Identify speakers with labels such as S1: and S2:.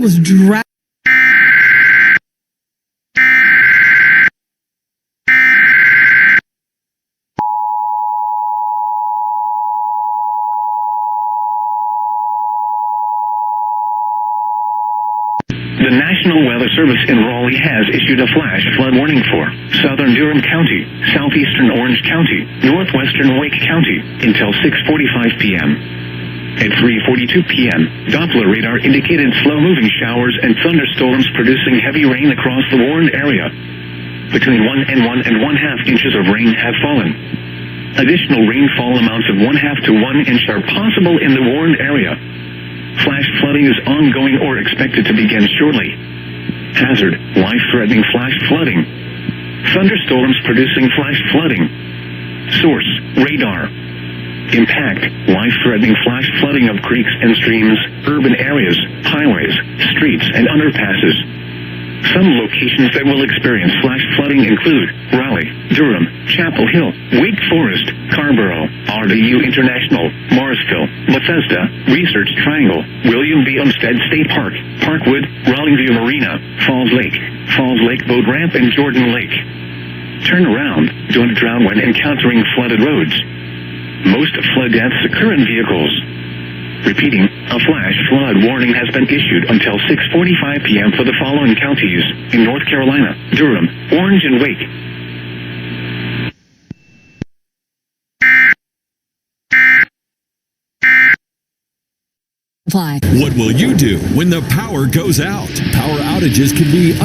S1: was dragged.
S2: The National Weather Service in Raleigh has issued a flash flood warning for southern Durham County, southeastern Orange County, northwestern Wake County until 6:45 p.m. At 3:42 p.m., Doppler radar indicated slow-moving showers and thunderstorms producing heavy rain across the warned area. Between 1 and 1.5 inches of rain have fallen. Additional rainfall amounts of 1/2 to 1 inch are possible in the warned area. Flash flooding is ongoing or expected to begin shortly. Hazard: life-threatening flash flooding. Thunderstorms producing flash flooding. Source: radar. Impact: life-threatening flash flooding of creeks and streams, urban areas, highways, streets, and underpasses. Some locations that will experience flash flooding include Raleigh, Durham, Chapel Hill, Wake Forest, Carborough, RDU International, Morrisville, Bethesda, Research Triangle, William B. Umstead State Park, Parkwood, Raleigh View Marina, Falls Lake Boat Ramp, and Jordan Lake. Turn around. Don't drown when encountering flooded roads. Most flood deaths occur in vehicles. Repeating, a flash flood warning has been issued until 6:45 p.m. for the following counties in North Carolina: Durham, Orange, and Wake.
S3: What will you do when the power goes out? Power outages can be